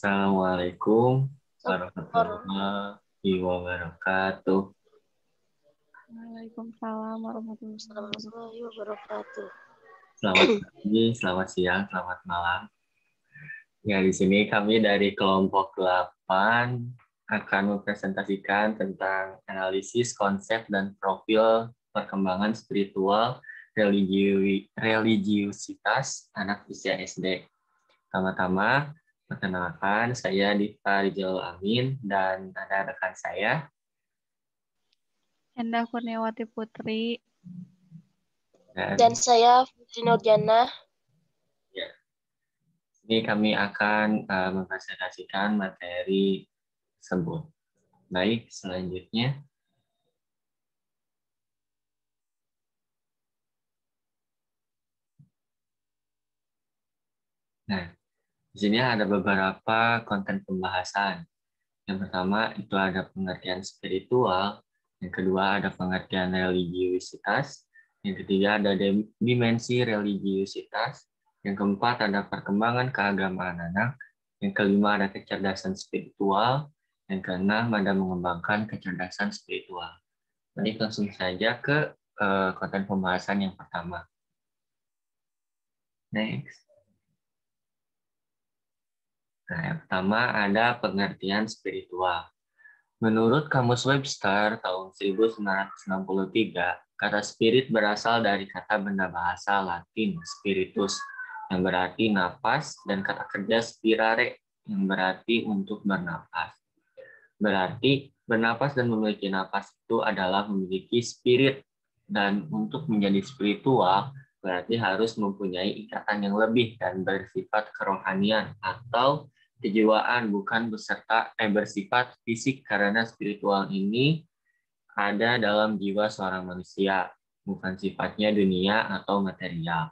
Assalamualaikum Assalamualaikum warahmatullahi wabarakatuh. Waalaikumsalam warahmatullahi wabarakatuh. wabarakatuh. Selamat pagi, selamat siang, selamat malam. Ya, di sini kami dari kelompok 8 akan mempresentasikan tentang analisis konsep dan profil perkembangan spiritual religiusitas anak usia SD. Pertama-tama, perkenalkan saya Dita Rijal Amin dan ada rekan saya. Endah Kurniawati Putri. Dan saya Fitri Nurjana. Ya, ini kami akan mempresentasikan materi tersebut. Baik, selanjutnya. Nah, di sini ada beberapa konten pembahasan. Yang pertama itu ada pengertian spiritual, yang kedua ada pengertian religiusitas, yang ketiga ada dimensi religiusitas, yang keempat ada perkembangan keagamaan anak, yang kelima ada kecerdasan spiritual, yang keenam ada mengembangkan kecerdasan spiritual. Baik, langsung saja ke konten pembahasan yang pertama. Next. Nah, yang pertama ada pengertian spiritual. Menurut Kamus Webster tahun 1963, kata spirit berasal dari kata benda bahasa Latin spiritus, yang berarti napas, dan kata kerja spirare, yang berarti untuk bernapas. Berarti bernapas dan memiliki napas itu adalah memiliki spirit, dan untuk menjadi spiritual berarti harus mempunyai ikatan yang lebih dan bersifat kerohanian atau kejiwaan, bukan bersifat fisik, karena spiritual ini ada dalam jiwa seorang manusia, bukan sifatnya dunia atau material.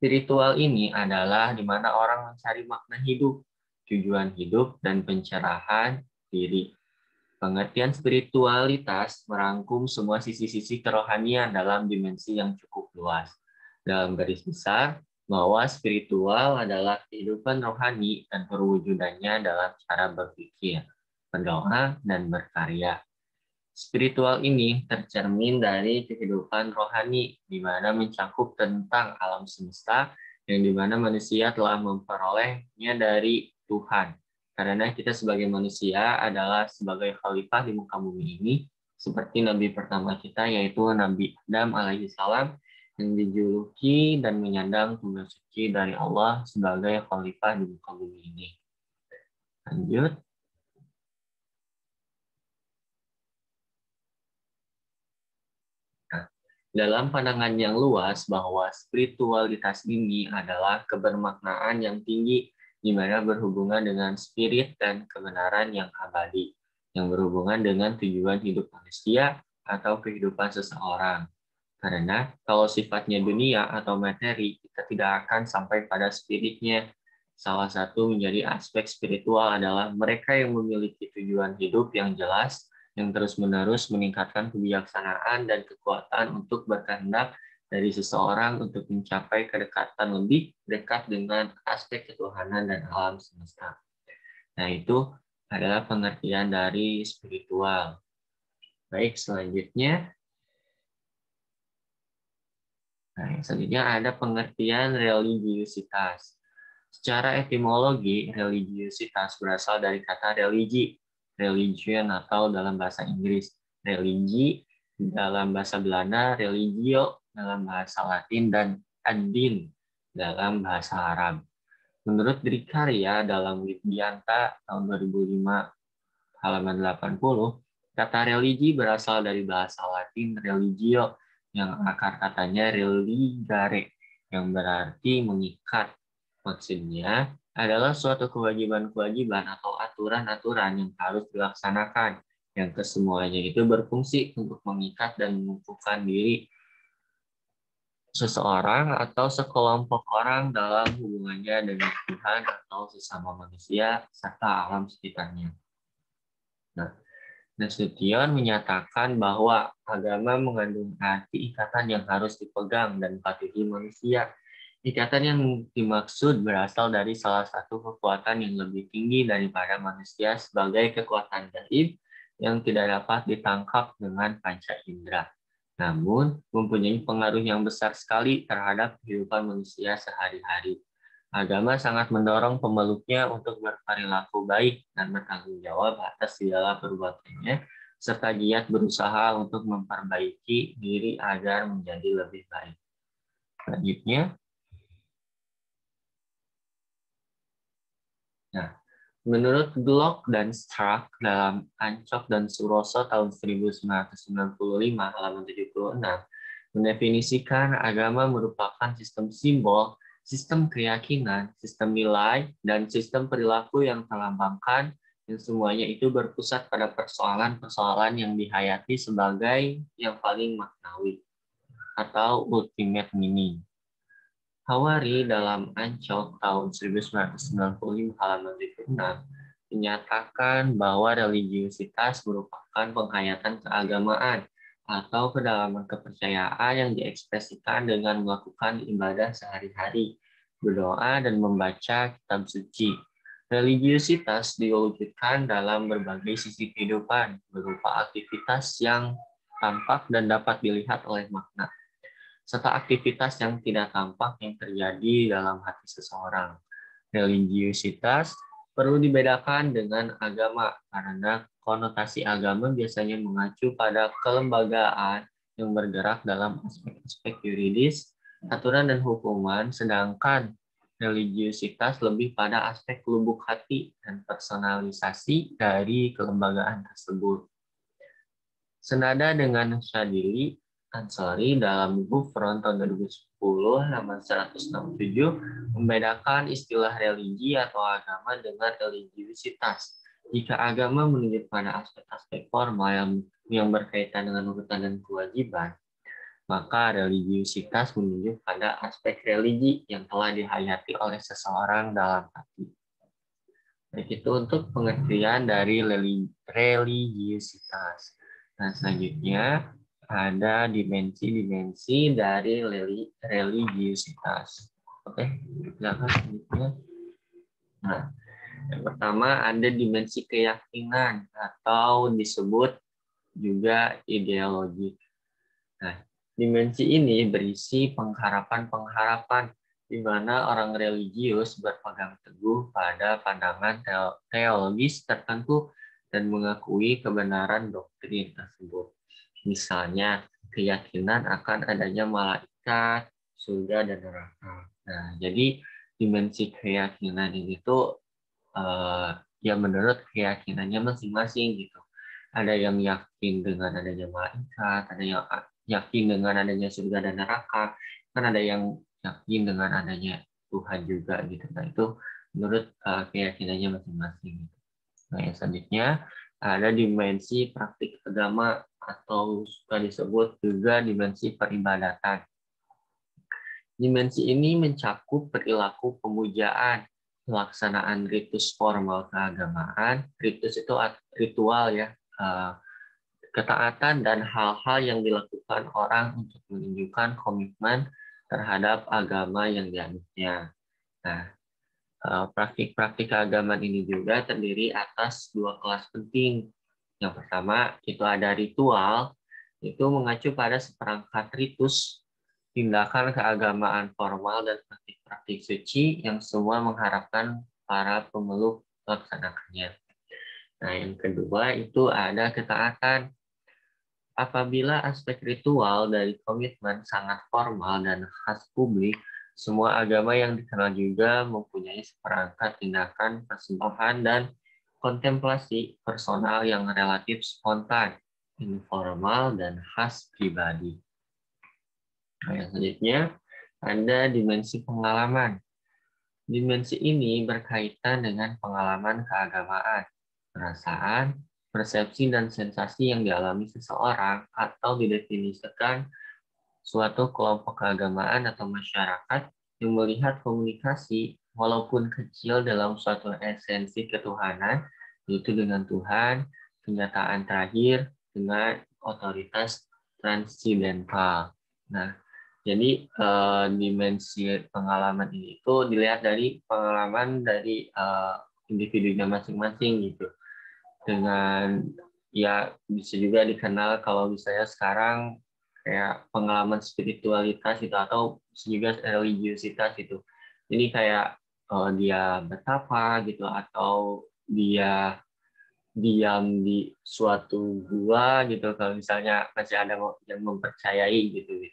Spiritual ini adalah di mana orang mencari makna hidup, tujuan hidup, dan pencerahan diri. Pengertian spiritualitas merangkum semua sisi-sisi kerohanian dalam dimensi yang cukup luas. Dalam garis besar, bahwa spiritual adalah kehidupan rohani dan perwujudannya dalam cara berpikir, berdoa, dan berkarya. Spiritual ini tercermin dari kehidupan rohani, di mana mencakup tentang alam semesta, yang di mana manusia telah memperolehnya dari Tuhan. Karena kita sebagai manusia adalah sebagai khalifah di muka bumi ini, seperti nabi pertama kita, yaitu Nabi Adam alaihissalam, yang dijuluki dan menyandang tugas suci dari Allah sebagai khalifah di muka bumi ini. Lanjut. Nah, dalam pandangan yang luas bahwa spiritualitas ini adalah kebermaknaan yang tinggi, di mana berhubungan dengan spirit dan kebenaran yang abadi, yang berhubungan dengan tujuan hidup manusia atau kehidupan seseorang. Karena kalau sifatnya dunia atau materi, kita tidak akan sampai pada spiritnya. Salah satu menjadi aspek spiritual adalah mereka yang memiliki tujuan hidup yang jelas, yang terus-menerus meningkatkan kebijaksanaan dan kekuatan untuk berkehendak dari seseorang untuk mencapai kedekatan lebih dekat dengan aspek ketuhanan dan alam semesta. Nah, itu adalah pengertian dari spiritual. Baik, selanjutnya. Nah, selanjutnya ada pengertian religiusitas. Secara etimologi, religiusitas berasal dari kata religi, religion atau dalam bahasa Inggris, religi, dalam bahasa Belanda, religio, dalam bahasa Latin, dan ad-din dalam bahasa Arab. Menurut Drikarya dalam Widyanta tahun 2005, halaman 80, kata religi berasal dari bahasa Latin religio, yang akar katanya religare, yang berarti mengikat. Maksudnya adalah suatu kewajiban-kewajiban atau aturan-aturan yang harus dilaksanakan, yang kesemuanya itu berfungsi untuk mengikat dan mengukuhkan diri seseorang atau sekelompok orang dalam hubungannya dengan Tuhan atau sesama manusia serta alam sekitarnya. Nah, Nasution menyatakan bahwa agama mengandung arti ikatan yang harus dipegang dan dipatuhi manusia, Ikatan yang dimaksud berasal dari salah satu kekuatan yang lebih tinggi daripada manusia sebagai kekuatan gaib yang tidak dapat ditangkap dengan panca indera. Namun, mempunyai pengaruh yang besar sekali terhadap kehidupan manusia sehari-hari. Agama sangat mendorong pemeluknya untuk berperilaku baik dan bertanggung jawab atas segala perbuatannya, serta giat berusaha untuk memperbaiki diri agar menjadi lebih baik. Selanjutnya, nah, menurut Glock dan Stark dalam Ancok dan Suroso tahun 1995 halaman 76, mendefinisikan agama merupakan sistem simbol, sistem keyakinan, sistem nilai, dan sistem perilaku yang terlambangkan, yang semuanya itu berpusat pada persoalan-persoalan yang dihayati sebagai yang paling maknawi atau ultimate meaning. Hawari dalam Ancok tahun 1995 halaman 76 menyatakan bahwa religiusitas merupakan penghayatan keagamaan atau kedalaman kepercayaan yang diekspresikan dengan melakukan ibadah sehari-hari, berdoa, dan membaca kitab suci. Religiusitas diwujudkan dalam berbagai sisi kehidupan, berupa aktivitas yang tampak dan dapat dilihat oleh makna, serta aktivitas yang tidak tampak yang terjadi dalam hati seseorang. Religiusitas perlu dibedakan dengan agama karena konotasi agama biasanya mengacu pada kelembagaan yang bergerak dalam aspek-aspek yuridis, aturan dan hukuman, sedangkan religiusitas lebih pada aspek lubuk hati dan personalisasi dari kelembagaan tersebut. Senada dengan Syadili Ansori dalam buku Front tahun 2010 halaman 167 membedakan istilah religi atau agama dengan religiusitas. Jika agama menunjuk pada aspek-aspek formal yang berkaitan dengan urutan dan kewajiban, maka religiusitas menunjuk pada aspek religi yang telah dihayati oleh seseorang dalam hati. Baik, itu untuk pengertian dari religiusitas. Nah, selanjutnya ada dimensi-dimensi dari religiusitas. Oke, silakan selanjutnya. Nah, yang pertama ada dimensi keyakinan atau disebut juga ideologi. Nah, dimensi ini berisi pengharapan-pengharapan di mana orang religius berpegang teguh pada pandangan teologis tertentu dan mengakui kebenaran doktrin tersebut. Misalnya, keyakinan akan adanya malaikat, surga, dan neraka. Nah, jadi dimensi keyakinan ini tuh ya menurut keyakinannya masing-masing gitu. Ada yang yakin dengan adanya malaikat, ada yang yakin dengan adanya surga dan neraka, kan ada yang yakin dengan adanya Tuhan juga gitu. Nah, itu menurut keyakinannya masing-masing. Nah, yang selanjutnya ada dimensi praktik agama atau suka disebut juga dimensi peribadatan. Dimensi ini mencakup perilaku pemujaan, pelaksanaan ritus formal keagamaan. Ritus itu ritual ya, ketaatan dan hal-hal yang dilakukan orang untuk menunjukkan komitmen terhadap agama yang dianutnya. Nah, praktik-praktik keagamaan ini juga terdiri atas dua kelas penting. Yang pertama itu ada ritual, itu mengacu pada seperangkat ritus, tindakan keagamaan formal dan praktik-praktik suci yang semua mengharapkan para pemeluk melaksanakannya. Nah, yang kedua itu ada ketaatan. Apabila aspek ritual dari komitmen sangat formal dan khas publik, semua agama yang dikenal juga mempunyai seperangkat tindakan persembahan dan kontemplasi personal yang relatif spontan, informal, dan khas pribadi. Nah, yang selanjutnya ada dimensi pengalaman. Dimensi ini berkaitan dengan pengalaman keagamaan, perasaan, persepsi, dan sensasi yang dialami seseorang atau didefinisikan suatu kelompok keagamaan atau masyarakat yang melihat komunikasi walaupun kecil dalam suatu esensi ketuhanan, yaitu dengan Tuhan, kenyataan terakhir dengan otoritas transidental. Nah, Jadi dimensi pengalaman ini itu dilihat dari pengalaman dari individunya masing-masing gitu. Dengan ya bisa juga dikenal kalau misalnya sekarang kayak pengalaman spiritualitas itu atau juga religiusitas itu. Jadi kayak dia betapa gitu atau dia diam di suatu gua gitu kalau misalnya masih ada yang mempercayai gitu.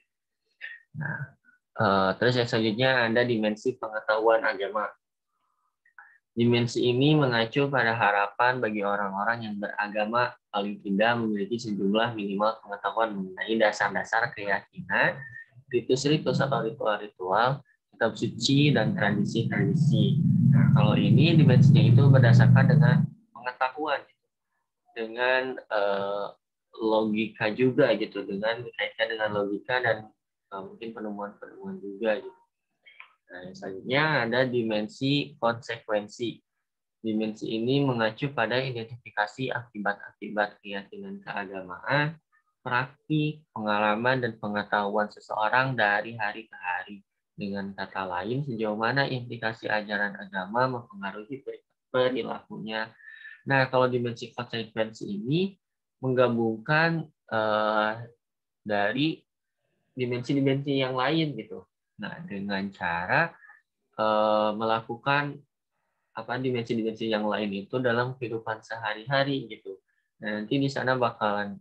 Nah, terus yang selanjutnya ada dimensi pengetahuan agama. Dimensi ini mengacu pada harapan bagi orang-orang yang beragama paling tidak memiliki sejumlah minimal pengetahuan mengenai dasar-dasar keyakinan, ritus-ritus atau ritual-ritual, kitab suci, dan tradisi-tradisi. Nah, kalau ini dimensinya itu berdasarkan dengan pengetahuan, dengan logika juga gitu, dengan dikaitkan dengan logika dan mungkin penemuan-penemuan juga gitu. Nah, selanjutnya ada dimensi konsekuensi. Dimensi ini mengacu pada identifikasi akibat-akibat keyakinan keagamaan, praktik, pengalaman, dan pengetahuan seseorang dari hari ke hari. Dengan kata lain, sejauh mana implikasi ajaran agama mempengaruhi perilakunya. Nah, kalau dimensi konsekuensi ini menggabungkan dari dimensi-dimensi yang lain gitu. Nah, dengan cara melakukan dimensi-dimensi yang lain itu dalam kehidupan sehari-hari gitu. Nah, nanti di sana bakalan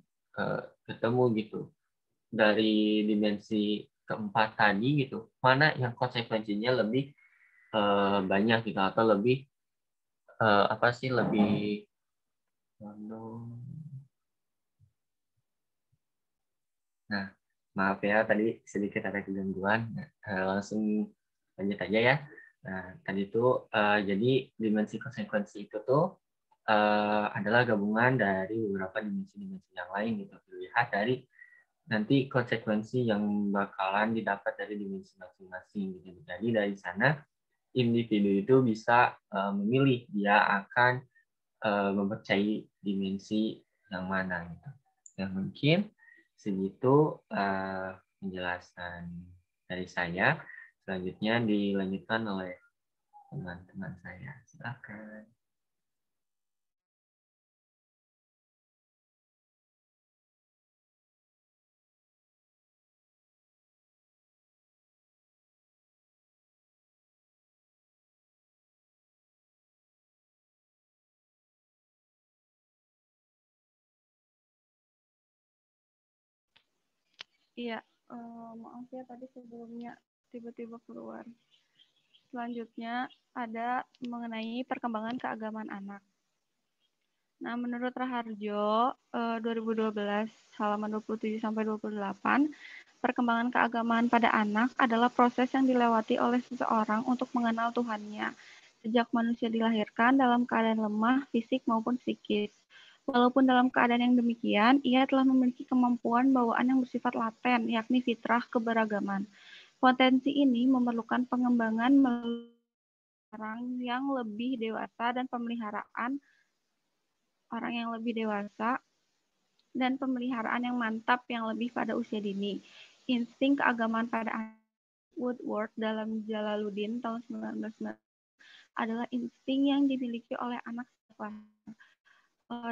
ketemu gitu dari dimensi keempat tadi gitu, mana yang konsekuensinya lebih banyak gitu atau lebih lebih Nah, maaf ya tadi sedikit ada kegangguan. Langsung lanjut aja ya. Nah, tadi itu jadi dimensi konsekuensi itu tuh adalah gabungan dari beberapa dimensi-dimensi yang lain gitu. Dilihat dari nanti konsekuensi yang bakalan didapat dari dimensi masing-masing gitu. Jadi dari sana individu itu bisa memilih dia akan mempercayai dimensi yang mana gitu. Yang mungkin segitu penjelasan dari saya. Selanjutnya dilanjutkan oleh teman-teman saya. Silakan. Iya, maaf ya tadi sebelumnya tiba-tiba keluar. Selanjutnya ada mengenai perkembangan keagamaan anak. Nah, menurut Raharjo 2012 halaman 27 sampai 28, perkembangan keagamaan pada anak adalah proses yang dilewati oleh seseorang untuk mengenal Tuhannya. Sejak manusia dilahirkan dalam keadaan lemah, fisik maupun psikis. Walaupun dalam keadaan yang demikian, ia telah memiliki kemampuan bawaan yang bersifat laten, yakni fitrah keberagaman. Potensi ini memerlukan pengembangan melalui orang yang lebih dewasa dan pemeliharaan orang yang lebih dewasa dan pemeliharaan yang mantap yang lebih pada usia dini. Insting keagamaan pada anak Woodward dalam Jalaluddin tahun 1990 adalah insting yang dimiliki oleh anak sejak lahir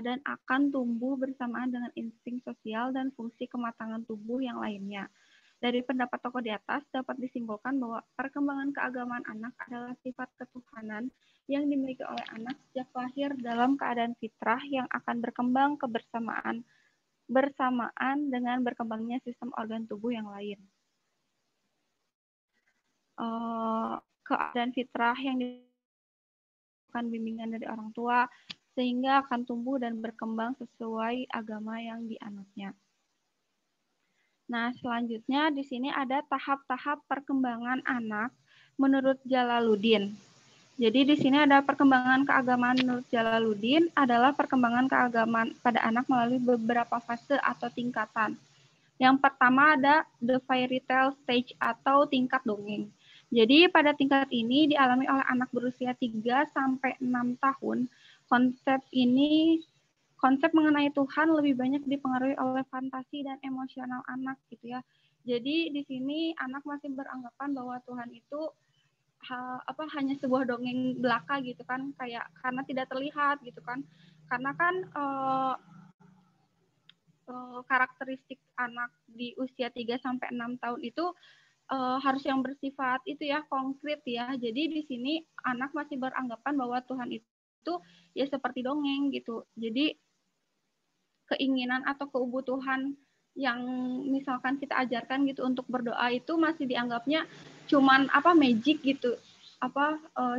dan akan tumbuh bersamaan dengan insting sosial dan fungsi kematangan tubuh yang lainnya. Dari pendapat tokoh di atas dapat disimpulkan bahwa perkembangan keagamaan anak adalah sifat ketuhanan yang dimiliki oleh anak sejak lahir dalam keadaan fitrah yang akan berkembang bersamaan dengan berkembangnya sistem organ tubuh yang lain. Keadaan fitrah yang dilakukan bimbingan dari orang tua sehingga akan tumbuh dan berkembang sesuai agama yang dianutnya. Nah, selanjutnya di sini ada tahap-tahap perkembangan anak menurut Jalaluddin. Jadi di sini ada perkembangan keagamaan menurut Jalaluddin adalah perkembangan keagamaan pada anak melalui beberapa fase atau tingkatan. Yang pertama ada the fairy tale stage atau tingkat dongeng. Jadi pada tingkat ini dialami oleh anak berusia 3 sampai 6 tahun. Konsep mengenai Tuhan lebih banyak dipengaruhi oleh fantasi dan emosional anak gitu ya. Jadi di sini anak masih beranggapan bahwa Tuhan itu hanya sebuah dongeng belaka gitu kan, kayak karena tidak terlihat gitu kan. Karena kan karakteristik anak di usia 3 sampai 6 tahun itu harus yang bersifat itu ya, konkret ya. Jadi di sini anak masih beranggapan bahwa Tuhan itu ya seperti dongeng gitu. Jadi keinginan atau kebutuhan yang misalkan kita ajarkan gitu untuk berdoa itu masih dianggapnya cuman magic gitu,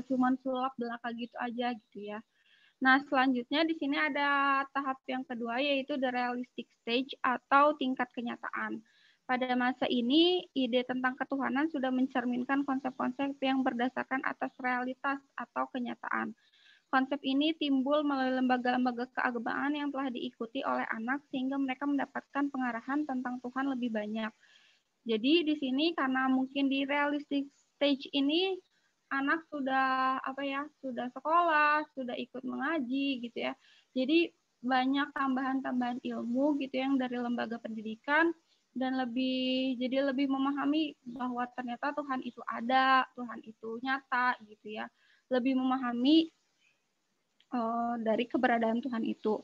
cuman sulap belaka gitu aja gitu ya. Nah, selanjutnya di sini ada tahap yang kedua, yaitu the realistic stage atau tingkat kenyataan. Pada masa ini, ide tentang ketuhanan sudah mencerminkan konsep-konsep yang berdasarkan atas realitas atau kenyataan. Konsep ini timbul melalui lembaga-lembaga keagamaan yang telah diikuti oleh anak sehingga mereka mendapatkan pengarahan tentang Tuhan lebih banyak. Jadi di sini karena mungkin di realistic stage ini anak sudah sudah sekolah, sudah ikut mengaji gitu ya. Jadi banyak tambahan-tambahan ilmu gitu yang dari lembaga pendidikan dan jadi lebih memahami bahwa ternyata Tuhan itu ada, Tuhan itu nyata gitu ya. Lebih memahami dari keberadaan Tuhan itu.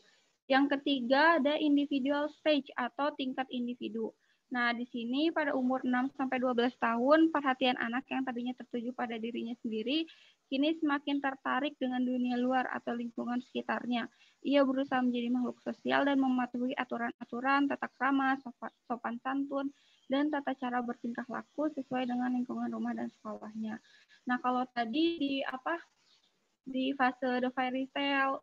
Yang ketiga ada individual stage atau tingkat individu. Nah, di sini pada umur 6 sampai 12 tahun, perhatian anak yang tadinya tertuju pada dirinya sendiri kini semakin tertarik dengan dunia luar atau lingkungan sekitarnya. Ia berusaha menjadi makhluk sosial dan mematuhi aturan-aturan, tata krama, sopan santun, dan tata cara bertingkah laku sesuai dengan lingkungan rumah dan sekolahnya. Nah, kalau tadi di fase the fairy tale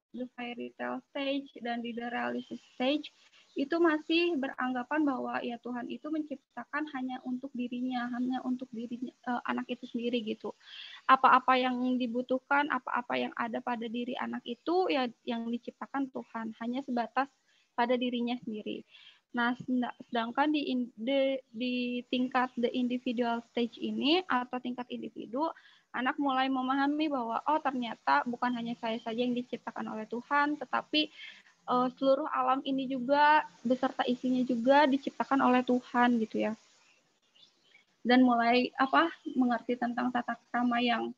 stage dan di the realistic stage itu masih beranggapan bahwa ya Tuhan itu menciptakan hanya untuk dirinya, anak itu sendiri gitu. Apa-apa yang dibutuhkan, apa-apa yang ada pada diri anak itu ya yang diciptakan Tuhan, hanya sebatas pada dirinya sendiri. Nah, sedangkan di tingkat the individual stage ini atau tingkat individu, anak mulai memahami bahwa ternyata bukan hanya saya saja yang diciptakan oleh Tuhan, tetapi seluruh alam ini juga beserta isinya juga diciptakan oleh Tuhan gitu ya. Dan mulai mengerti tentang tata krama yang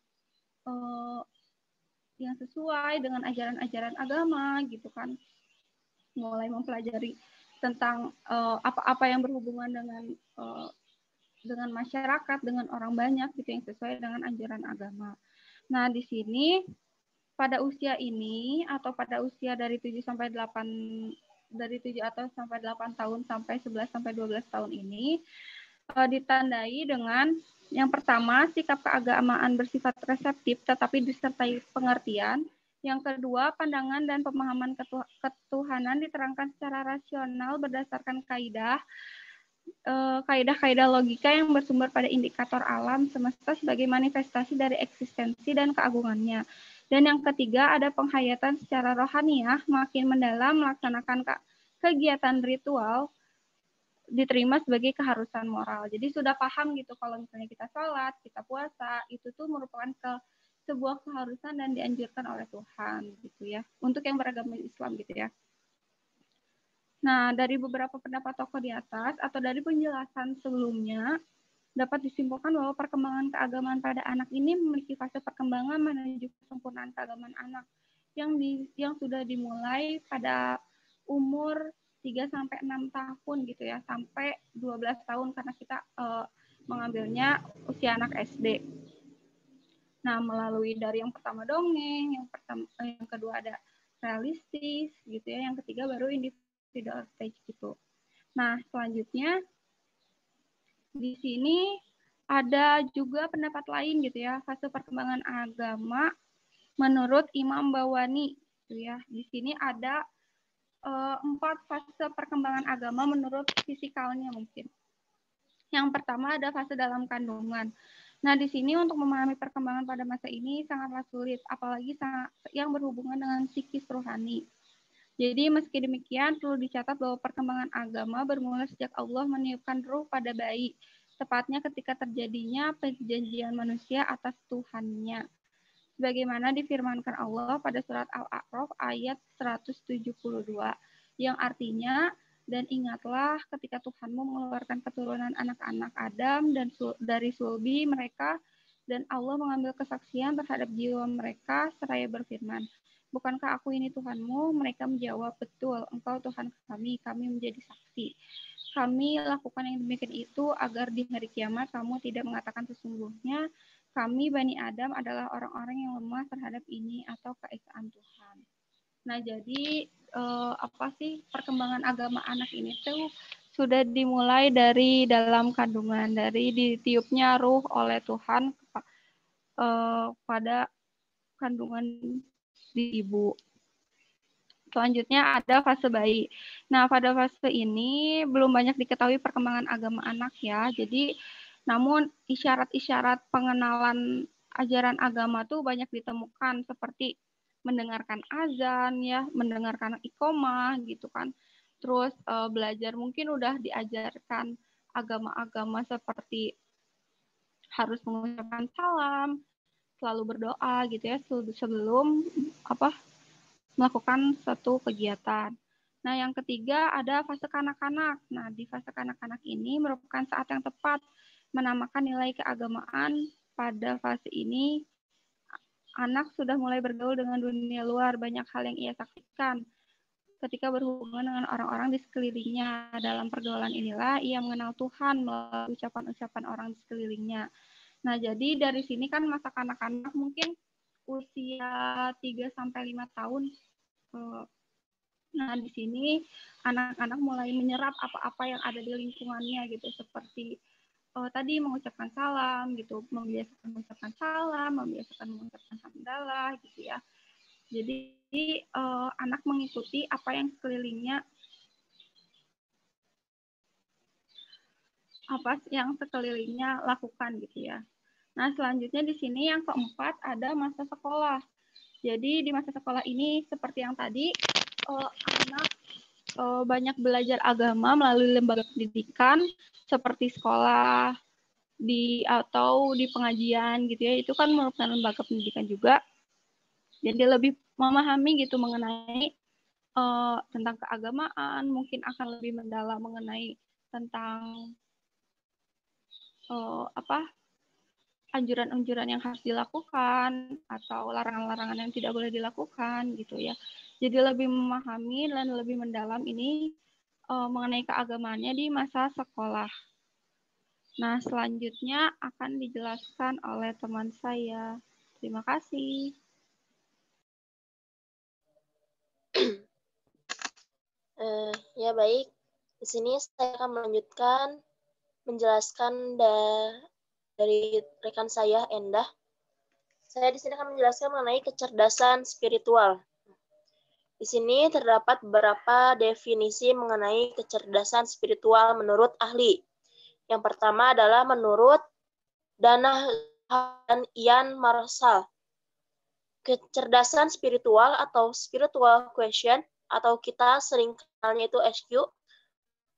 sesuai dengan ajaran-ajaran agama gitu kan. Mulai mempelajari tentang apa-apa yang berhubungan dengan masyarakat, dengan orang banyak gitu yang sesuai dengan ajaran agama. Nah, di sini pada usia ini atau pada usia dari 7 sampai 8 tahun sampai 11 sampai 12 tahun ini ditandai dengan yang pertama sikap keagamaan bersifat reseptif tetapi disertai pengertian. Yang kedua, pandangan dan pemahaman ketuhanan diterangkan secara rasional berdasarkan kaidah-kaidah logika yang bersumber pada indikator alam semesta sebagai manifestasi dari eksistensi dan keagungannya. Dan yang ketiga, ada penghayatan secara rohaniah makin mendalam melaksanakan kegiatan ritual diterima sebagai keharusan moral. Jadi sudah paham gitu kalau misalnya kita sholat, kita puasa, itu tuh merupakan sebuah keharusan dan dianjurkan oleh Tuhan gitu ya. Untuk yang beragama Islam gitu ya. Nah, dari beberapa pendapat tokoh di atas atau dari penjelasan sebelumnya, dapat disimpulkan bahwa perkembangan keagamaan pada anak ini memiliki fase perkembangan menuju kesempurnaan keagamaan anak yang sudah dimulai pada umur 3 sampai 6 tahun gitu ya, sampai 12 tahun karena kita mengambilnya usia anak SD. Nah, melalui dari yang pertama dongeng, yang kedua ada realistis gitu ya, yang ketiga baru individual stage gitu. Nah, selanjutnya di sini ada juga pendapat lain gitu ya, fase perkembangan agama menurut Imam Bawani gitu ya. Di sini ada 4 fase perkembangan agama menurut fisikalnya mungkin. Yang pertama ada fase dalam kandungan. Nah, di sini untuk memahami perkembangan pada masa ini sangatlah sulit, apalagi yang berhubungan dengan psikis rohani. Jadi meski demikian perlu dicatat bahwa perkembangan agama bermula sejak Allah meniupkan ruh pada bayi, tepatnya ketika terjadinya perjanjian manusia atas Tuhannya. Sebagaimana difirmankan Allah pada surat Al-A'raf ayat 172, yang artinya Dan ingatlah ketika Tuhanmu mengeluarkan keturunan anak-anak Adam dan dari sulbi mereka, dan Allah mengambil kesaksian terhadap jiwa mereka seraya berfirman, bukankah aku ini Tuhanmu? Mereka menjawab, betul, engkau Tuhan kami menjadi saksi. Kami lakukan yang demikian itu agar di hari kiamat kamu tidak mengatakan sesungguhnya kami Bani Adam adalah orang-orang yang lemah terhadap ini atau keesaan Tuhan. Nah, jadi apa sih perkembangan agama anak ini tuh sudah dimulai dari dalam kandungan, dari ditiupnya ruh oleh Tuhan pada kandungan di ibu. Selanjutnya ada fase bayi. Nah, pada fase ini belum banyak diketahui perkembangan agama anak ya. Jadi, namun isyarat-isyarat pengenalan ajaran agama tuh banyak ditemukan seperti mendengarkan azan ya, mendengarkan iqomah gitu kan. Terus belajar mungkin udah diajarkan agama-agama seperti harus mengucapkan salam, selalu berdoa gitu ya sebelum melakukan satu kegiatan. Nah, yang ketiga ada fase kanak-kanak. Nah, di fase kanak-kanak ini merupakan saat yang tepat menamakan nilai keagamaan. Pada fase ini anak sudah mulai bergaul dengan dunia luar, banyak hal yang ia saksikan ketika berhubungan dengan orang-orang di sekelilingnya. Dalam pergaulan inilah ia mengenal Tuhan melalui ucapan-ucapan orang di sekelilingnya. Nah, jadi dari sini kan masa kanak-kanak mungkin usia 3-5 tahun. Nah, di sini anak-anak mulai menyerap apa-apa yang ada di lingkungannya gitu, seperti tadi mengucapkan salam gitu, membiasakan mengucapkan salam, membiasakan mengucapkan hamdalah gitu ya. Jadi anak mengikuti apa yang sekelilingnya lakukan gitu ya. Nah, selanjutnya di sini yang keempat ada masa sekolah. Jadi di masa sekolah ini seperti yang tadi anak banyak belajar agama melalui lembaga pendidikan seperti sekolah atau di pengajian gitu ya. Itu kan merupakan lembaga pendidikan juga. Jadi lebih memahami gitu mengenai tentang keagamaan, mungkin akan lebih mendalam mengenai tentang anjuran-anjuran yang harus dilakukan atau larangan-larangan yang tidak boleh dilakukan gitu ya. Jadi lebih memahami dan lebih mendalam ini mengenai keagamaannya di masa sekolah. Nah, selanjutnya akan dijelaskan oleh teman saya. Terima kasih. Ya baik, di sini saya akan melanjutkan menjelaskan dari rekan saya Endah. Saya di sini akan menjelaskan mengenai kecerdasan spiritual. Di sini terdapat beberapa definisi mengenai kecerdasan spiritual menurut ahli. Yang pertama adalah menurut Dana dan Ian Marshall. Kecerdasan spiritual atau spiritual quotient atau kita sering kenalnya itu SQ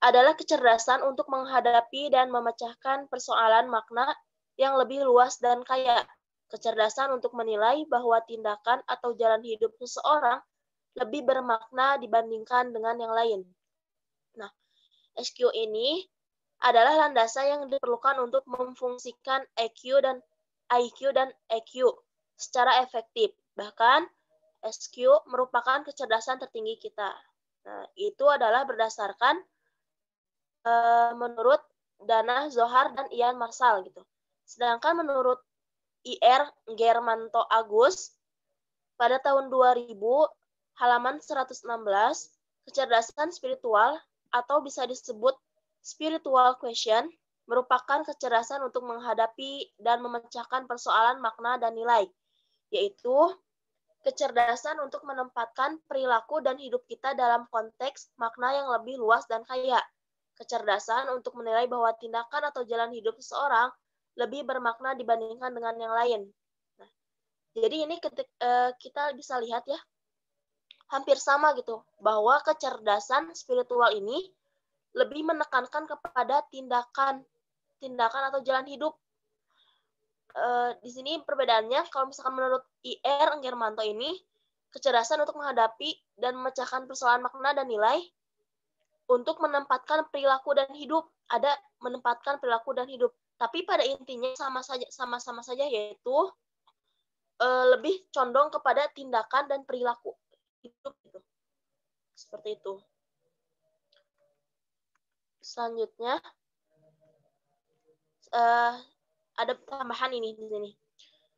adalah kecerdasan untuk menghadapi dan memecahkan persoalan makna yang lebih luas dan kaya. Kecerdasan untuk menilai bahwa tindakan atau jalan hidup seseorang lebih bermakna dibandingkan dengan yang lain. Nah, SQ ini adalah landasan yang diperlukan untuk memfungsikan IQ dan EQ secara efektif. Bahkan, SQ merupakan kecerdasan tertinggi kita. Nah, itu adalah berdasarkan menurut Dana Zohar dan Ian Marshall gitu. Sedangkan menurut IR Germanto Agus pada tahun 2000 halaman 116 kecerdasan spiritual atau bisa disebut spiritual quotient merupakan kecerdasan untuk menghadapi dan memecahkan persoalan makna dan nilai, yaitu kecerdasan untuk menempatkan perilaku dan hidup kita dalam konteks makna yang lebih luas dan kaya. Kecerdasan untuk menilai bahwa tindakan atau jalan hidup seseorang lebih bermakna dibandingkan dengan yang lain. Nah, jadi ini kita bisa lihat ya, hampir sama gitu, bahwa kecerdasan spiritual ini lebih menekankan kepada tindakan atau jalan hidup. Di sini perbedaannya, kalau misalkan menurut IR Germanto ini, kecerdasan untuk menghadapi dan memecahkan persoalan makna dan nilai untuk menempatkan perilaku dan hidup. Ada menempatkan perilaku dan hidup. Tapi pada intinya sama-sama saja, yaitu lebih condong kepada tindakan dan perilaku hidup gitu. Seperti itu. Selanjutnya ada tambahan ini di sini.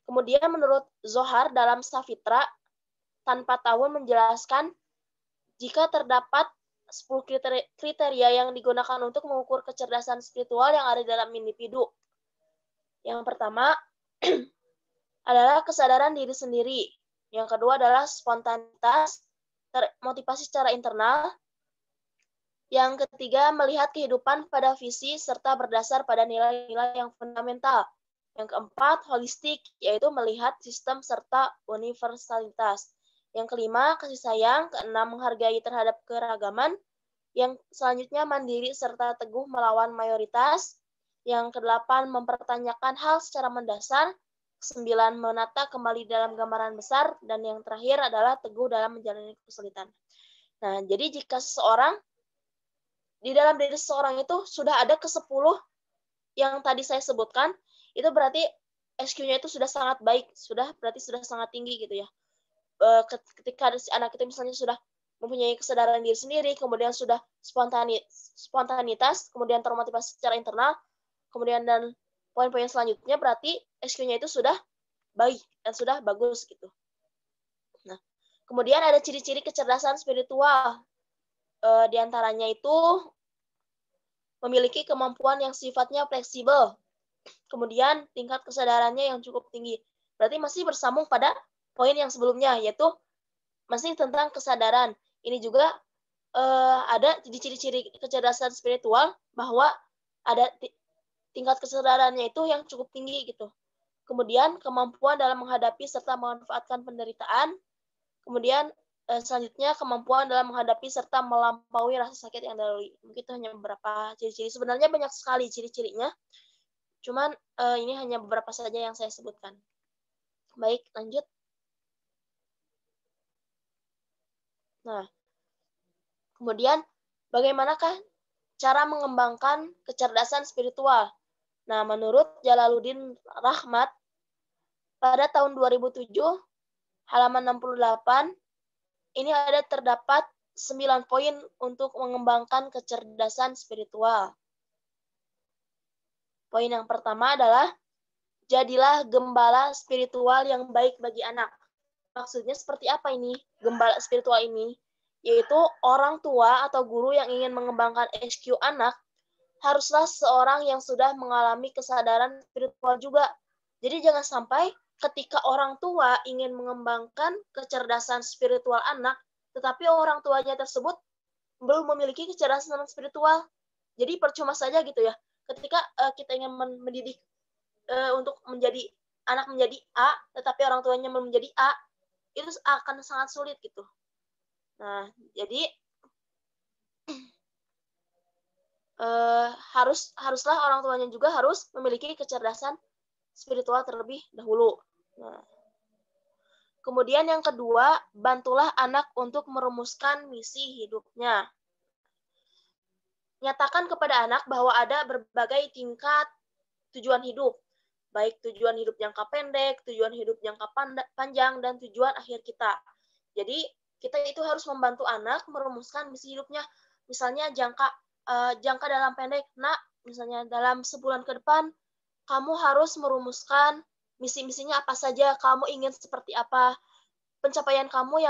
Kemudian menurut Zohar dalam Safitra tanpa tahun menjelaskan jika terdapat 10 kriteria yang digunakan untuk mengukur kecerdasan spiritual yang ada dalam individu. Yang pertama adalah kesadaran diri sendiri. Yang kedua adalah spontanitas, motivasi secara internal. Yang ketiga, melihat kehidupan pada visi serta berdasar pada nilai-nilai yang fundamental. Yang keempat, holistik, yaitu melihat sistem serta universalitas. Yang kelima, kasih sayang. Keenam, menghargai terhadap keragaman. Yang selanjutnya, mandiri serta teguh melawan mayoritas. Yang kedelapan, mempertanyakan hal secara mendasar. 9, menata kembali dalam gambaran besar. Dan yang terakhir adalah teguh dalam menjalani kesulitan. Nah, jadi jika seseorang, di dalam diri seseorang itu sudah ada ke-10 yang tadi saya sebutkan, itu berarti SQ-nya itu sudah sangat baik, berarti sudah sangat tinggi gitu ya. Ketika anak itu misalnya sudah mempunyai kesadaran diri sendiri, kemudian sudah spontanitas, kemudian termotivasi secara internal, kemudian dan poin-poin selanjutnya berarti SQ-nya itu sudah baik dan sudah bagus gitu. Nah, kemudian ada ciri-ciri kecerdasan spiritual. Di antaranya itu memiliki kemampuan yang sifatnya fleksibel. Kemudian tingkat kesadarannya yang cukup tinggi. Berarti masih bersambung pada poin yang sebelumnya, yaitu masih tentang kesadaran. Ini juga ada di ciri-ciri kecerdasan spiritual bahwa ada tingkat kesadarannya itu yang cukup tinggi gitu. Kemudian kemampuan dalam menghadapi serta memanfaatkan penderitaan. Kemudian selanjutnya kemampuan dalam menghadapi serta melampaui rasa sakit yang dilalui. Mungkin itu hanya beberapa ciri-ciri. Sebenarnya banyak sekali ciri-cirinya. Cuman ini hanya beberapa saja yang saya sebutkan. Baik, lanjut. Nah, kemudian bagaimanakah cara mengembangkan kecerdasan spiritual? Nah, menurut Jalaluddin Rahmat, pada tahun 2007, halaman 68, ini terdapat 9 poin untuk mengembangkan kecerdasan spiritual. Poin yang pertama adalah, jadilah gembala spiritual yang baik bagi anak. Maksudnya seperti apa ini, gembala spiritual ini? Yaitu orang tua atau guru yang ingin mengembangkan SQ anak, haruslah seorang yang sudah mengalami kesadaran spiritual juga. Jadi jangan sampai ketika orang tua ingin mengembangkan kecerdasan spiritual anak, tetapi orang tuanya tersebut belum memiliki kecerdasan spiritual. Jadi percuma saja gitu ya. Ketika kita ingin mendidik untuk menjadi anak menjadi A, tetapi orang tuanya belum menjadi A, itu akan sangat sulit gitu. Nah, jadi haruslah orang tuanya juga harus memiliki kecerdasan spiritual terlebih dahulu. Nah, kemudian yang kedua, bantulah anak untuk merumuskan misi hidupnya. Nyatakan kepada anak bahwa ada berbagai tingkat tujuan hidup, baik tujuan hidup jangka pendek, tujuan hidup jangka panjang, dan tujuan akhir kita. Jadi kita itu harus membantu anak merumuskan misi hidupnya. Misalnya jangka dalam pendek, nak, misalnya dalam sebulan ke depan, kamu harus merumuskan misi-misinya apa saja, kamu ingin seperti apa, pencapaian kamu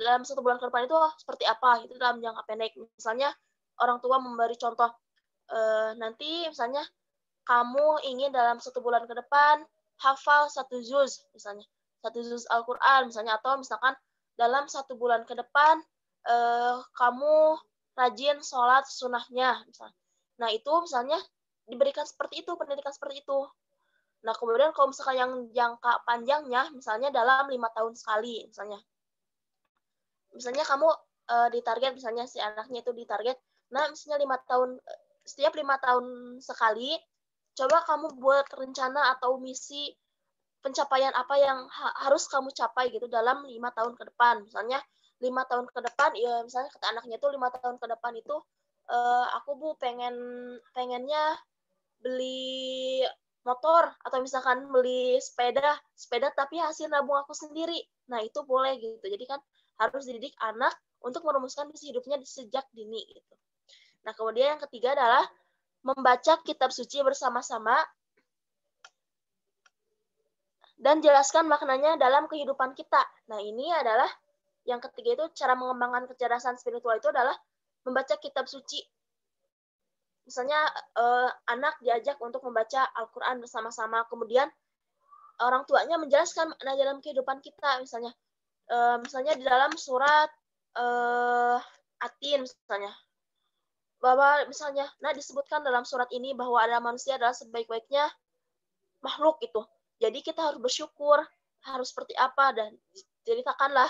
dalam 1 bulan ke depan itu seperti apa, itu dalam jangka pendek. Misalnya orang tua memberi contoh, nanti misalnya kamu ingin dalam 1 bulan ke depan hafal 1 juz, misalnya 1 juz Al-Quran, misalnya, atau misalkan dalam 1 bulan ke depan kamu rajin sholat sunnahnya, misalnya. Nah, itu misalnya diberikan seperti itu, pendidikan seperti itu. Nah, kemudian kalau misalkan yang jangka panjangnya, misalnya dalam 5 tahun sekali, misalnya kamu ditarget, misalnya si anaknya itu ditarget, nah misalnya 5 tahun, setiap 5 tahun sekali, coba kamu buat rencana atau misi pencapaian apa yang harus kamu capai gitu dalam 5 tahun ke depan. Misalnya 5 tahun ke depan, ya misalnya kata anaknya tuh 5 tahun ke depan itu aku Bu pengennya beli motor atau misalkan beli sepeda tapi hasil nabung aku sendiri. Nah, itu boleh gitu. Jadi kan harus dididik anak untuk merumuskan visi hidupnya sejak dini gitu. Nah, kemudian yang ketiga adalah membaca kitab suci bersama-sama dan jelaskan maknanya dalam kehidupan kita. Nah, ini adalah yang ketiga itu cara mengembangkan kecerdasan spiritual itu adalah membaca kitab suci. Misalnya anak diajak untuk membaca Al-Quran bersama-sama, kemudian orang tuanya menjelaskan makna dalam kehidupan kita, misalnya di dalam surat Atin misalnya, bahwa misalnya, nah disebutkan dalam surat ini bahwa ada manusia adalah sebaik-baiknya makhluk itu. Jadi kita harus bersyukur, harus seperti apa, dan ceritakanlah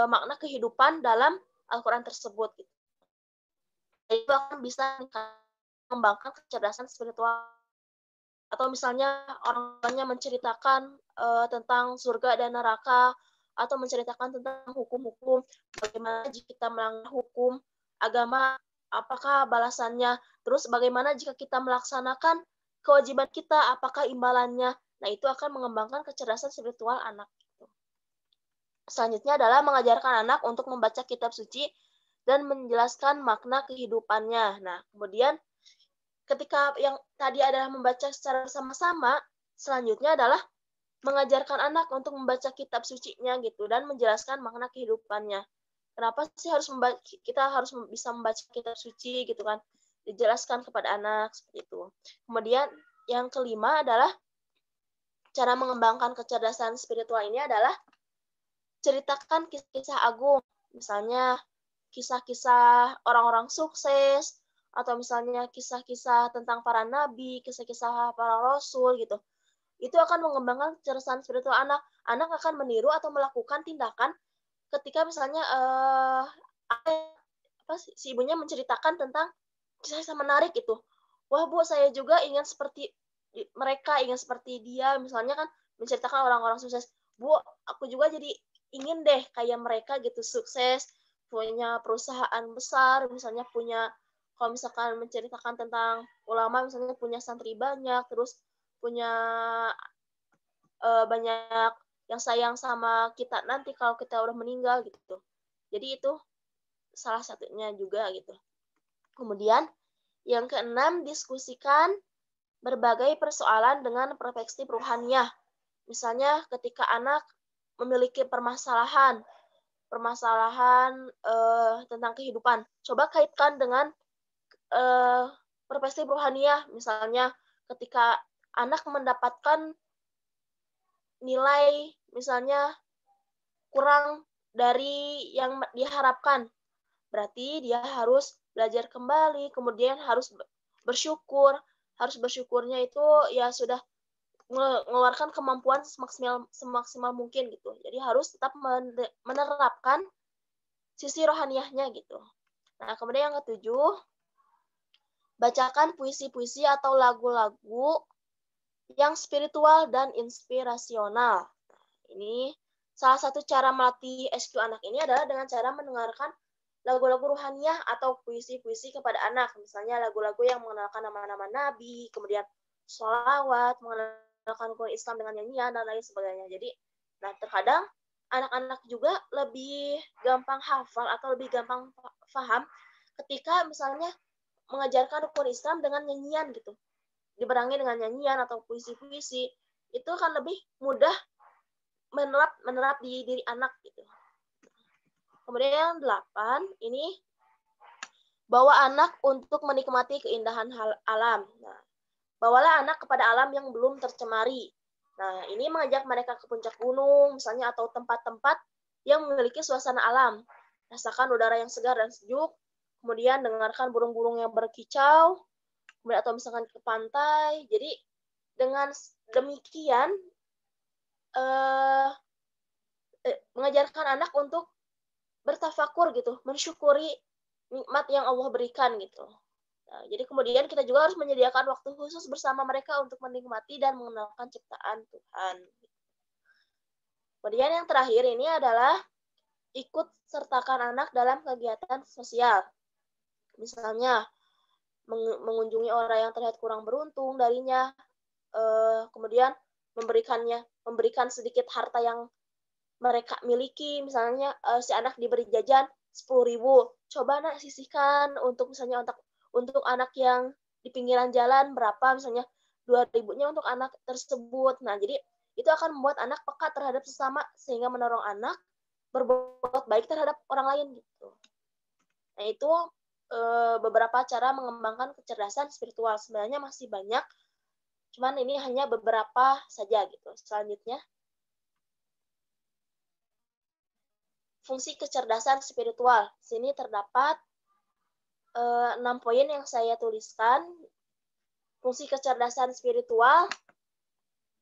makna kehidupan dalam Al-Quran tersebut. Gitu. Jadi itu akan bisa mengembangkan kecerdasan spiritual. Atau misalnya orang tuanya menceritakan tentang surga dan neraka, atau menceritakan tentang hukum-hukum, bagaimana jika kita melanggar hukum agama, apakah balasannya, terus bagaimana jika kita melaksanakan kewajiban kita, apakah imbalannya. Nah, itu akan mengembangkan kecerdasan spiritual anak. Selanjutnya adalah mengajarkan anak untuk membaca kitab suci dan menjelaskan makna kehidupannya. Nah, kemudian ketika yang tadi adalah membaca secara bersama-sama, selanjutnya adalah mengajarkan anak untuk membaca kitab sucinya gitu dan menjelaskan makna kehidupannya. Kenapa sih kita harus bisa membaca kitab suci gitu kan? Dijelaskan kepada anak seperti itu. Kemudian yang kelima adalah cara mengembangkan kecerdasan spiritual ini adalah ceritakan kisah-kisah agung, misalnya kisah-kisah orang-orang sukses, atau misalnya kisah-kisah tentang para nabi, kisah-kisah para rasul gitu. Itu akan mengembangkan kecerdasan spiritual anak. Anak akan meniru atau melakukan tindakan ketika misalnya si ibunya menceritakan tentang kisah-kisah menarik itu. Wah Bu, saya juga ingin seperti mereka, ingin seperti dia, misalnya kan menceritakan orang-orang sukses. Bu, aku juga jadi ingin deh kayak mereka gitu, sukses, punya perusahaan besar, misalnya kalau misalkan menceritakan tentang ulama, misalnya punya santri banyak, terus punya banyak yang sayang sama kita nanti kalau kita udah meninggal gitu. Jadi itu salah satunya juga gitu. Kemudian yang keenam, diskusikan berbagai persoalan dengan perspektif ruhaniyah. Misalnya ketika anak memiliki permasalahan tentang kehidupan, coba kaitkan dengan perspektif ruhaniyah. Misalnya ketika anak mendapatkan nilai misalnya kurang dari yang diharapkan, berarti dia harus belajar kembali, kemudian harus bersyukur. Harus bersyukurnya itu ya sudah mengeluarkan kemampuan semaksimal mungkin gitu. Jadi harus tetap menerapkan sisi rohaniyahnya gitu. Nah, kemudian yang ketujuh, bacakan puisi-puisi atau lagu-lagu yang spiritual dan inspirasional. Ini salah satu cara melatih SQ anak ini adalah dengan cara mendengarkan lagu-lagu ruhaniyah atau puisi-puisi kepada anak. Misalnya lagu-lagu yang mengenalkan nama-nama nabi, kemudian sholawat, mengenalkan rukun Islam dengan nyanyian, dan lain sebagainya. Jadi, nah terkadang anak-anak juga lebih gampang hafal atau lebih gampang paham ketika misalnya mengajarkan rukun Islam dengan nyanyian gitu. Dibarengi dengan nyanyian atau puisi-puisi, itu akan lebih mudah menerap di diri anak gitu. Kemudian yang 8, ini bawa anak untuk menikmati keindahan alam. Nah, bawalah anak kepada alam yang belum tercemari. Nah, ini mengajak mereka ke puncak gunung, misalnya, atau tempat-tempat yang memiliki suasana alam. Rasakan udara yang segar dan sejuk, kemudian dengarkan burung-burung yang berkicau, kemudian atau misalkan ke pantai. Jadi, dengan demikian, mengajarkan anak untuk bertafakur gitu, mensyukuri nikmat yang Allah berikan gitu. Nah, jadi kemudian kita juga harus menyediakan waktu khusus bersama mereka untuk menikmati dan mengenalkan ciptaan Tuhan. Kemudian yang terakhir ini adalah ikut sertakan anak dalam kegiatan sosial. Misalnya, mengunjungi orang yang terlihat kurang beruntung darinya, kemudian memberikan sedikit harta yang mereka miliki, misalnya si anak diberi jajan 10.000, coba nak sisihkan untuk misalnya untuk anak yang di pinggiran jalan berapa, misalnya 2.000-nya untuk anak tersebut. Nah, jadi itu akan membuat anak peka terhadap sesama sehingga mendorong anak berbuat baik terhadap orang lain gitu. Nah, itu beberapa cara mengembangkan kecerdasan spiritual. Sebenarnya masih banyak, cuman ini hanya beberapa saja gitu. Selanjutnya, fungsi kecerdasan spiritual. Sini terdapat 6 poin yang saya tuliskan. Fungsi kecerdasan spiritual.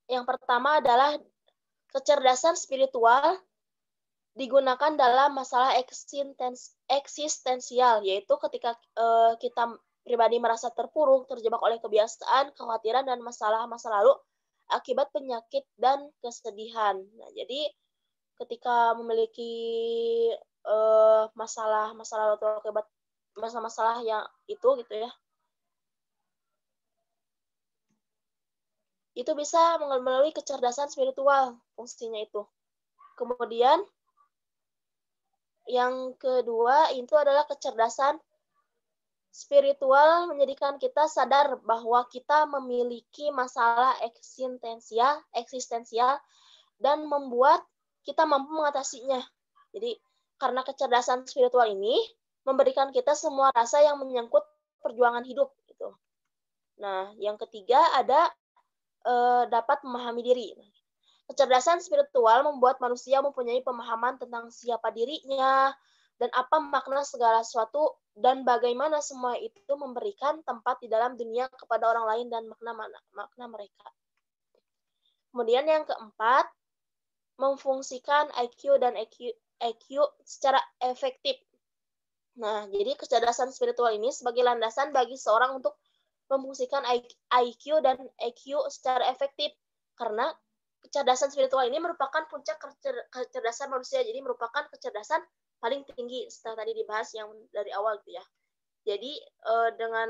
Yang pertama adalah kecerdasan spiritual digunakan dalam masalah eksistensial, yaitu ketika kita pribadi merasa terpuruk, terjebak oleh kebiasaan, kekhawatiran, dan masalah masa lalu akibat penyakit dan kesedihan. Nah, jadi ketika memiliki masalah lalu atau akibat masalah yang itu gitu ya, itu bisa melalui kecerdasan spiritual fungsinya itu. Kemudian yang kedua itu adalah kecerdasan spiritual menjadikan kita sadar bahwa kita memiliki masalah eksistensial dan membuat kita mampu mengatasinya. Jadi karena kecerdasan spiritual ini memberikan kita semua rasa yang menyangkut perjuangan hidup gitu. Nah, yang ketiga ada dapat memahami diri. Kecerdasan spiritual membuat manusia mempunyai pemahaman tentang siapa dirinya dan apa makna segala sesuatu dan bagaimana semua itu memberikan tempat di dalam dunia kepada orang lain dan makna mereka. Kemudian yang keempat, memfungsikan IQ dan EQ secara efektif. Nah, jadi kecerdasan spiritual ini sebagai landasan bagi seorang untuk memfungsikan IQ dan EQ secara efektif karena kecerdasan spiritual ini merupakan puncak kecerdasan manusia. Jadi merupakan kecerdasan paling tinggi setelah tadi dibahas yang dari awal gitu ya. Jadi dengan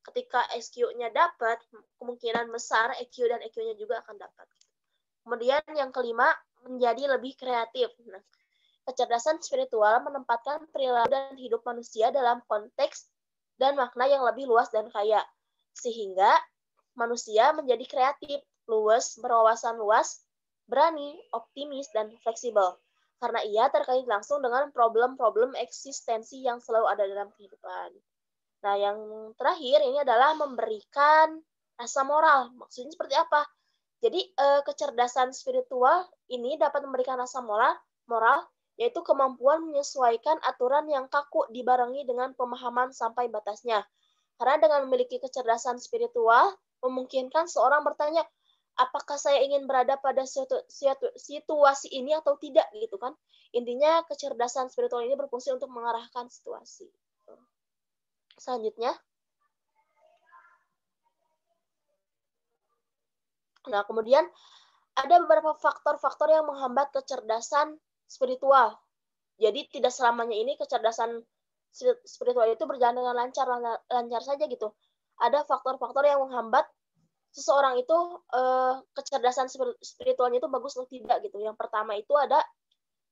ketika SQ-nya dapat, kemungkinan besar EQ dan EQ-nya juga akan dapat. Kemudian yang kelima, menjadi lebih kreatif. Nah, kecerdasan spiritual menempatkan perilaku dan hidup manusia dalam konteks dan makna yang lebih luas dan kaya. Sehingga manusia menjadi kreatif, luwes, berwawasan luas, berani, optimis, dan fleksibel. Karena ia terkait langsung dengan problem-problem eksistensi yang selalu ada dalam kehidupan. Nah, yang terakhir ini adalah memberikan rasa moral. Maksudnya seperti apa? Jadi, kecerdasan spiritual ini dapat memberikan rasa moral, yaitu kemampuan menyesuaikan aturan yang kaku dibarengi dengan pemahaman sampai batasnya. Karena dengan memiliki kecerdasan spiritual, memungkinkan seorang bertanya, apakah saya ingin berada pada situasi ini atau tidak gitu kan. Intinya kecerdasan spiritual ini berfungsi untuk mengarahkan situasi. Selanjutnya. Nah, kemudian ada beberapa faktor-faktor yang menghambat kecerdasan spiritual. Jadi tidak selamanya ini kecerdasan spiritual itu berjalan dengan lancar saja gitu. Ada faktor-faktor yang menghambat seseorang itu kecerdasan spiritualnya itu bagus atau tidak gitu. Yang pertama itu ada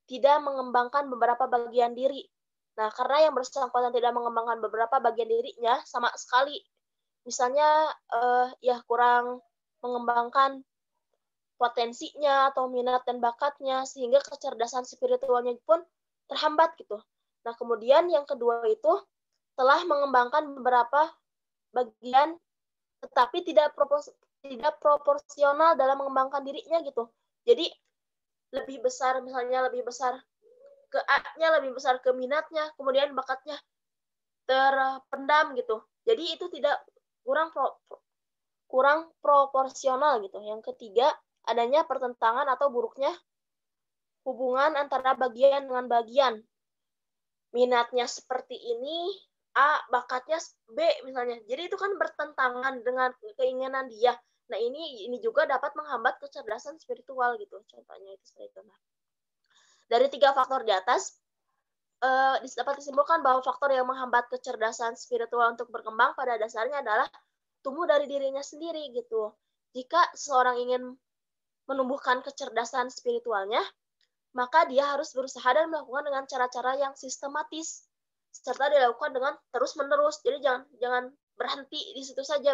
tidak mengembangkan beberapa bagian diri. Nah, karena yang bersangkutan tidak mengembangkan beberapa bagian dirinya sama sekali, misalnya ya kurang mengembangkan potensinya atau minat dan bakatnya sehingga kecerdasan spiritualnya pun terhambat gitu. Nah, kemudian yang kedua itu telah mengembangkan beberapa bagian tetapi tidak proporsional dalam mengembangkan dirinya gitu. Jadi lebih besar ke A-nya, lebih besar ke minatnya, kemudian bakatnya terpendam gitu. Jadi itu tidak kurang proporsional gitu. Yang ketiga, adanya pertentangan atau buruknya hubungan antara bagian dengan bagian. Minatnya seperti ini, A, bakatnya B misalnya. Jadi itu kan bertentangan dengan keinginan dia. Nah, ini juga dapat menghambat kecerdasan spiritual gitu. Contohnya itu seperti itu. Nah, dari 3 faktor di atas, dapat disimpulkan bahwa faktor yang menghambat kecerdasan spiritual untuk berkembang pada dasarnya adalah tumbuh dari dirinya sendiri gitu. Jika seseorang ingin menumbuhkan kecerdasan spiritualnya, maka dia harus berusaha dan melakukan dengan cara-cara yang sistematis serta dilakukan dengan terus-menerus. Jadi jangan berhenti di situ saja,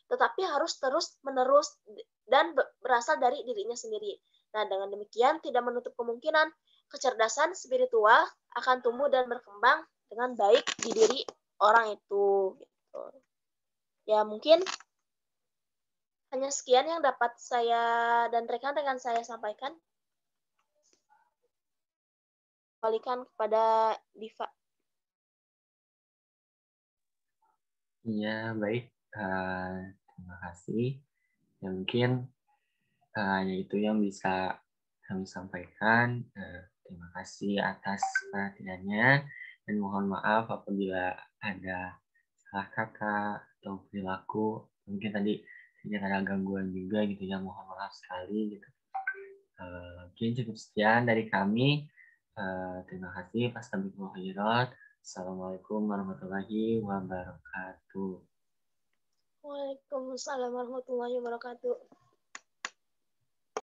tetapi harus terus-menerus dan berasal dari dirinya sendiri. Nah, dengan demikian tidak menutup kemungkinan kecerdasan spiritual akan tumbuh dan berkembang dengan baik di diri orang itu. Gitu. Ya, mungkin hanya sekian yang dapat saya dan rekan-rekan saya sampaikan. Kembalikan kepada Diva. Iya, baik. Terima kasih. Ya, mungkin yaitu yang bisa kami sampaikan. Terima kasih atas perhatiannya dan mohon maaf apabila ada salah kata atau perilaku. Mungkin tadi sedikit ada gangguan juga gitu ya, mohon maaf sekali gitu. Mungkin cukup sekian dari kami. Terima kasih. Fastabiqul khairat. Assalamualaikum warahmatullahi wabarakatuh. Waalaikumsalam warahmatullahi wabarakatuh.